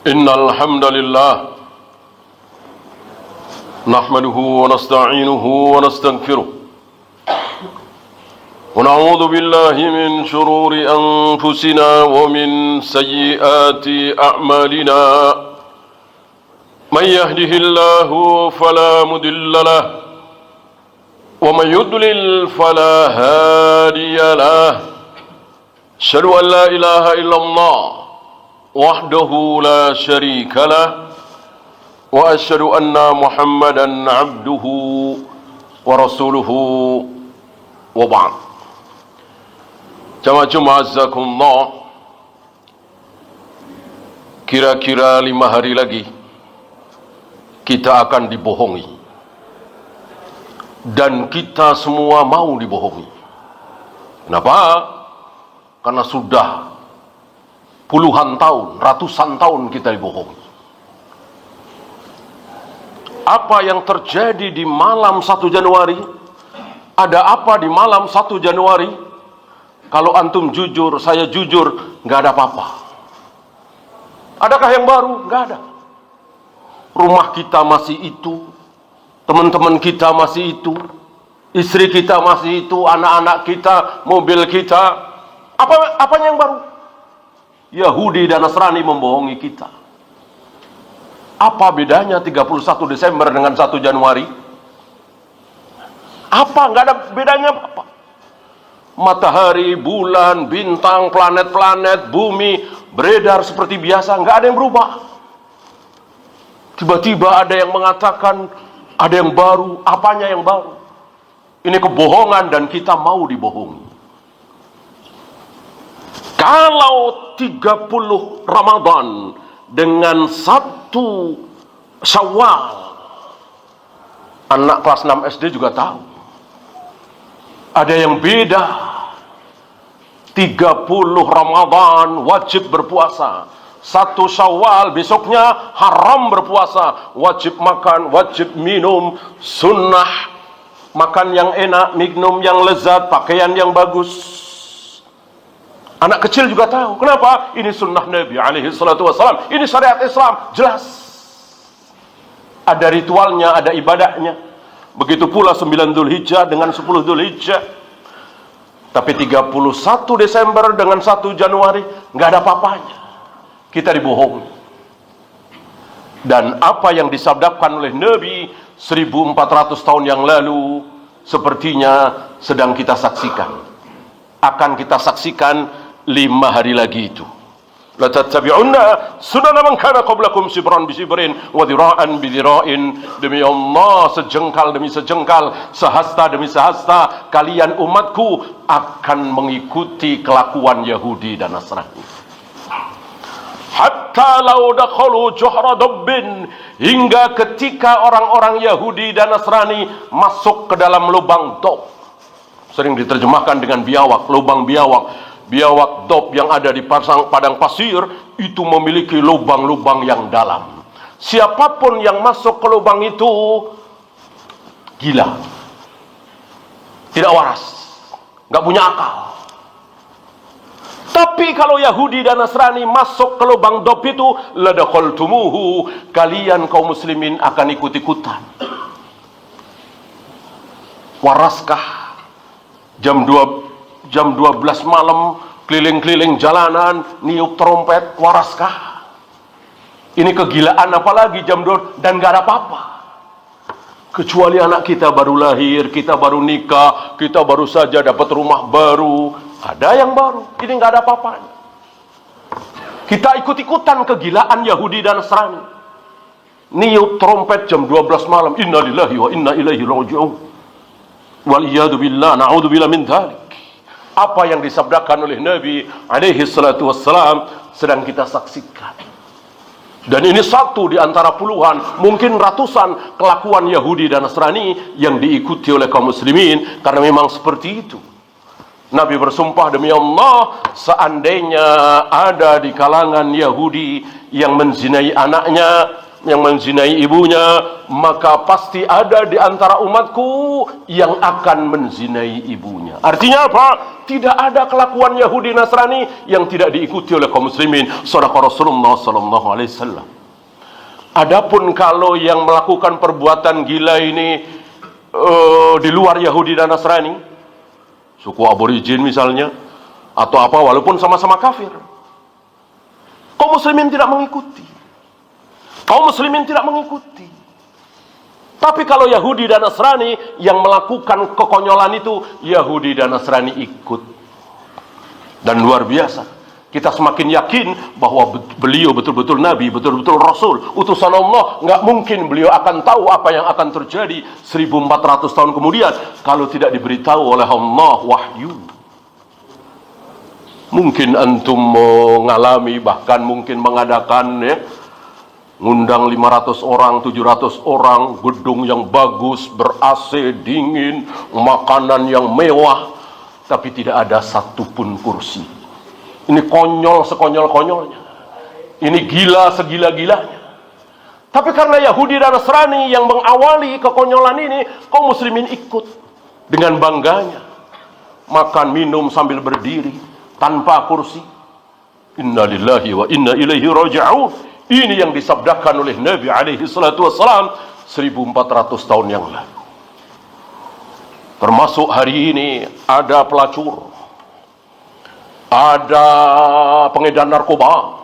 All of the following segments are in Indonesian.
Innal hamdalillah nahmaduhu wa nasta'inuhu wa nastaghfiruh wa na'udzu billahi min shururi anfusina wa min sayyiati a'malina. May yahdihillahu fala mudilla lahu wa may yudlil fala hadiya lahu. Asyhadu an la ilaha illallah wahdahu la syarika lah wa asyhadu anna Muhammadan abduhu wa rasuluhu wa ba'd. Jamaah azakumullah, kira-kira 5 hari lagi kita akan dibohongi, dan kita semua mau dibohongi. Kenapa? Karena sudah puluhan tahun, ratusan tahun kita dibohongi. Apa yang terjadi di malam 1 Januari? Ada apa di malam 1 Januari? Kalau antum jujur, saya jujur, nggak ada apa-apa. Adakah yang baru? Nggak ada. Rumah kita masih itu, teman-teman kita masih itu, istri kita masih itu, anak-anak kita, mobil kita. Apanya yang baru? Yahudi dan Nasrani membohongi kita. Apa bedanya 31 Desember dengan 1 Januari? Apa? Nggak ada bedanya apa. Matahari, bulan, bintang, planet-planet, bumi beredar seperti biasa, nggak ada yang berubah. Tiba-tiba ada yang mengatakan ada yang baru. Apanya yang baru? Ini kebohongan dan kita mau dibohongi. Kalau 30 Ramadan dengan 1 Syawal, anak kelas 6 SD juga tahu. Ada yang beda. 30 Ramadan wajib berpuasa. 1 Syawal besoknya haram berpuasa. Wajib makan, wajib minum, sunnah. Makan yang enak, minum yang lezat, pakaian yang bagus. Anak kecil juga tahu. Kenapa? Ini sunnah Nabi alaihi salatu wassalam. Ini syariat Islam. Jelas. Ada ritualnya, ada ibadahnya. Begitu pula 9 Dzulhijjah dengan 10 Dzulhijjah. Tapi 31 Desember dengan 1 Januari nggak ada apa-apanya. Kita dibohongi. Dan apa yang disabdakan oleh Nabi 1400 tahun yang lalu sepertinya sedang kita saksikan. Akan kita saksikan 5 hari lagi itu. La tattabi'unna sunana man kana qablakum shibran bi shibrin wa dhira'an bi dhira'in. Demi Allah, sejengkal demi sejengkal, sehasta demi sehasta, kalian umatku akan mengikuti kelakuan Yahudi dan Nasrani. Hatta law dakhalu juhra dabbin, hingga ketika orang-orang Yahudi dan Nasrani masuk ke dalam lubang dob. Sering diterjemahkan dengan biawak, lubang biawak. Biawak dob yang ada di padang pasir itu memiliki lubang-lubang yang dalam. Siapapun yang masuk ke lubang itu gila, tidak waras, nggak punya akal. Tapi kalau Yahudi dan Nasrani masuk ke lubang dob itu, ladakhaltumuhu, kalian kaum muslimin akan ikut-ikutan. Waraskah? Jam 12 malam keliling-keliling jalanan niup trompet, waraskah? Ini kegilaan apalagi jam 2 dan gak ada apa-apa. Kecuali anak kita baru lahir, kita baru nikah, kita baru saja dapat rumah baru, ada yang baru, ini gak ada apa-apanya. Kita ikut-ikutan kegilaan Yahudi dan Nasrani. Niup trompet jam 12 malam, inna lillahi wa inna ilaihi raji'un. Waliyadu billah, na'udzubillah min dhalik. Apa yang disabdakan oleh Nabi alaihi salatu wassalam sedang kita saksikan. Dan ini satu di antara puluhan, mungkin ratusan kelakuan Yahudi dan Nasrani yang diikuti oleh kaum muslimin, karena memang seperti itu. Nabi bersumpah, demi Allah, seandainya ada di kalangan Yahudi yang menzinai anaknya, yang menzinai ibunya, maka pasti ada di antara umatku yang akan menzinai ibunya. Artinya apa? tidak ada kelakuan Yahudi Nasrani yang tidak diikuti oleh kaum muslimin. Shadaqa Rasulullah sallallahu alaihi wasallam. Adapun kalau yang melakukan perbuatan gila ini di luar Yahudi dan Nasrani, suku aborigin misalnya, atau apa, walaupun sama-sama kafir, kaum muslimin tidak mengikuti. Kaum muslimin tidak mengikuti. Tapi kalau Yahudi dan Nasrani yang melakukan kekonyolan itu, Yahudi dan Nasrani ikut. Dan luar biasa, kita semakin yakin bahwa beliau betul-betul Nabi, betul-betul Rasul, utusan Allah. Nggak mungkin beliau akan tahu apa yang akan terjadi 1400 tahun kemudian kalau tidak diberitahu oleh Allah wahyu. Mungkin antum mengalami, bahkan mungkin mengadakan ngundang 500 orang, 700 orang, gedung yang bagus, ber-AC, dingin, makanan yang mewah, tapi tidak ada satupun kursi. Ini konyol sekonyol-konyolnya. Ini gila segila-gilanya. Tapi karena Yahudi dan Nasrani yang mengawali kekonyolan ini, kaum muslimin ikut dengan bangganya. Makan, minum sambil berdiri, tanpa kursi. Inna lillahi wa inna ilaihi raji'un. Ini yang disabdakan oleh Nabi alaihi salatu wassalam 1400 tahun yang lalu. Termasuk hari ini ada pelacur, ada pengedar narkoba,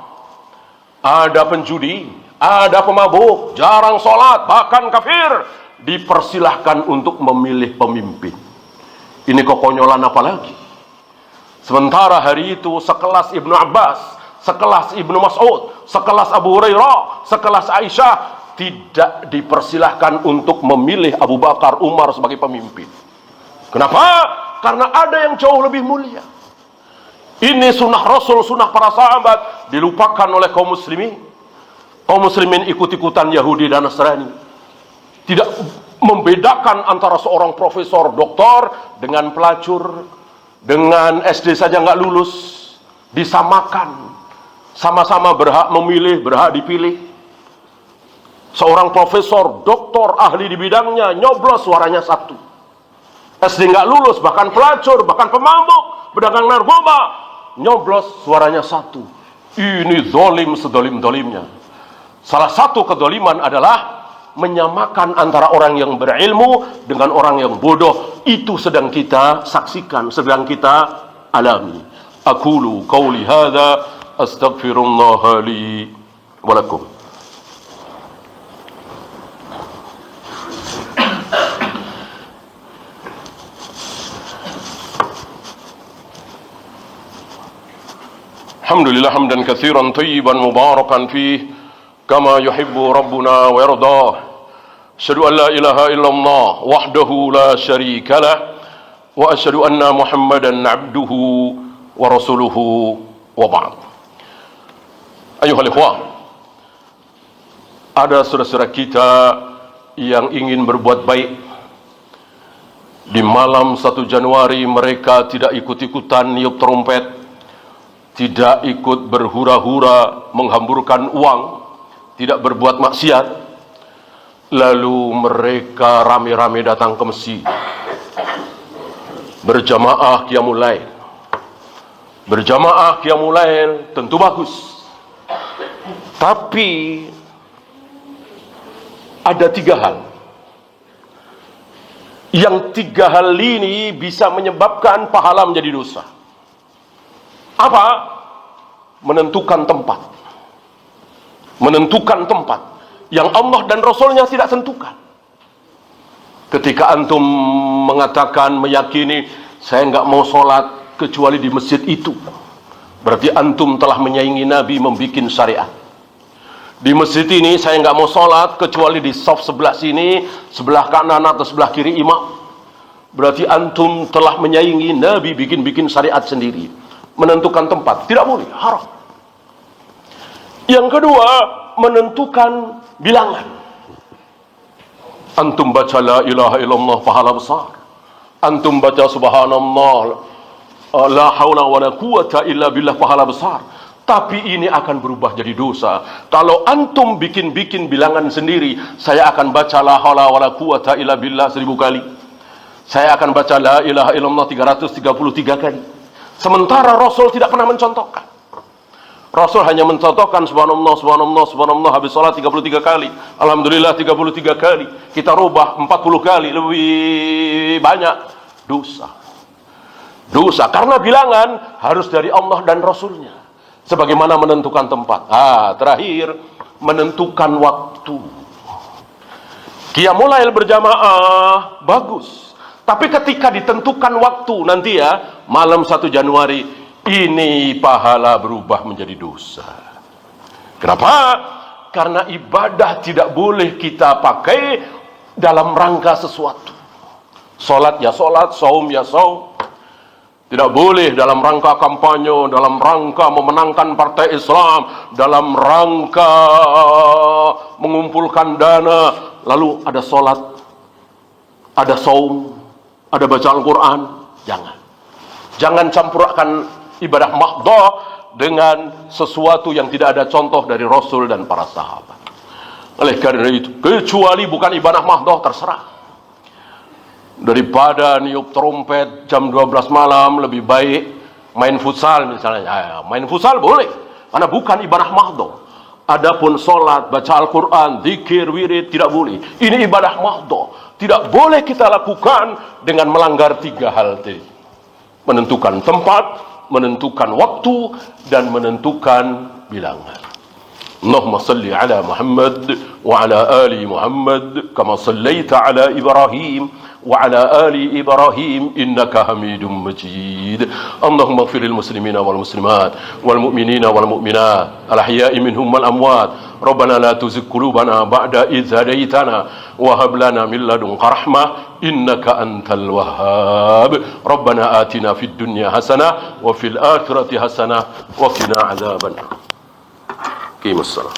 ada penjudi, ada pemabuk, jarang sholat, bahkan kafir, dipersilahkan untuk memilih pemimpin. Ini kekonyolan apa lagi? Sementara hari itu sekelas Ibnu Abbas, sekelas Ibnu Mas'ud, sekelas Abu Hurairah, sekelas Aisyah tidak dipersilahkan untuk memilih Abu Bakar, Umar sebagai pemimpin. Kenapa? Karena ada yang jauh lebih mulia. Ini sunnah Rasul, sunnah para sahabat, dilupakan oleh kaum muslimin. Kaum muslimin ikut-ikutan Yahudi dan Nasrani. Tidak membedakan antara seorang profesor, doktor dengan pelacur, dengan SD saja nggak lulus, disamakan. Sama-sama berhak memilih, berhak dipilih. Seorang profesor, doktor, ahli di bidangnya, nyoblos suaranya satu. SD nggak lulus, bahkan pelacur, bahkan pemabuk, pedagang narkoba, nyoblos suaranya satu. Ini zalim sedolim-dolimnya. Salah satu kedoliman adalah menyamakan antara orang yang berilmu dengan orang yang bodoh. Itu sedang kita saksikan, sedang kita alami. Aqulu qawli hadza astaghfirullah li wa lakum. Alhamdulillah hamdan katsiran thayyiban mubarakan fih kama yuhibbu rabbuna wa yardah. Asyhadu an la ilaha illallah wahdahu la syarika lah wa asyhadu anna Muhammadan abduhu wa rasuluhu wa ba'd. Ayuhal ikhwah, ada saudara-saudara kita yang ingin berbuat baik. Di malam 1 Januari mereka tidak ikut-ikutan niup trompet, tidak ikut berhura-hura menghamburkan uang, tidak berbuat maksiat. Lalu mereka rame-rame datang ke masjid, berjamaah qiyamul lail. Berjamaah qiyamul lail tentu bagus. Tapi ada 3 hal. Yang 3 hal ini bisa menyebabkan pahala menjadi dosa. Apa? Menentukan tempat. Menentukan tempat yang Allah dan Rasulnya tidak tentukan. Ketika antum mengatakan, meyakini, saya nggak mau sholat kecuali di masjid itu, berarti antum telah menyaingi Nabi membikin syariat. Di masjid ini saya nggak mau sholat kecuali di saf sebelah sini, sebelah kanan atau sebelah kiri imam, berarti antum telah menyaingi Nabi bikin syariat sendiri. Menentukan tempat tidak boleh, haram. Yang kedua, menentukan bilangan. Antum baca la ilaha illallah pahala besar. Antum baca subhanallah la haula wala quwata illa billah pahala besar. Tapi ini akan berubah jadi dosa kalau antum bikin bilangan sendiri. Saya akan baca la haula wala quwata illa billah 1000 kali. Saya akan baca la ilaha illallah 333 kali. Sementara Rasul tidak pernah mencontohkan. Rasul hanya mencontohkan subhanallah, subhanallah, subhanallah habis sholat 33 kali. Alhamdulillah 33 kali. Kita rubah 40 kali, lebih banyak dosa. Dosa karena bilangan harus dari Allah dan Rasulnya. Sebagaimana menentukan tempat. Terakhir menentukan waktu. Qiyamul Lail berjamaah bagus. Tapi ketika ditentukan waktu nanti ya, malam 1 Januari ini pahala berubah menjadi dosa. Kenapa? Karena ibadah tidak boleh kita pakai dalam rangka sesuatu. Salat ya salat, saum ya saum. Tidak boleh dalam rangka kampanye, dalam rangka memenangkan partai Islam, dalam rangka mengumpulkan dana, lalu ada salat, ada saum, ada baca Al-Quran. Jangan campurkan ibadah mahdhah dengan sesuatu yang tidak ada contoh dari Rasul dan para sahabat. Oleh karena itu, kecuali bukan ibadah mahdhah, terserah. Daripada niup trompet jam 12 malam, lebih baik main futsal misalnya. Main futsal boleh, karena bukan ibadah mahdhah. Adapun sholat, baca Al-Quran, zikir, wirid, tidak boleh. Ini ibadah mahdhah. Tidak boleh kita lakukan dengan melanggar 3 hal tadi. Menentukan tempat, menentukan waktu, dan menentukan bilangan. Allahumma salli ala Muhammad wa ala ali Muhammad kama sallaita ala Ibrahim wa ala ali Ibrahim innaka Hamidum Majid. Allahumma ighfir lil muslimina wal muslimat wal mu'minina wal mu'minat al ahya'i minhum wal amwat. Rabbana la tuzigh qulubana ba'da idh hadaytana wa hab lana min ladunka rahmah innaka antal wahhab. Rabbana atina fid dunya hasanah wa fil akhirati hasanah wa qina adzaban nar. Qimus salat.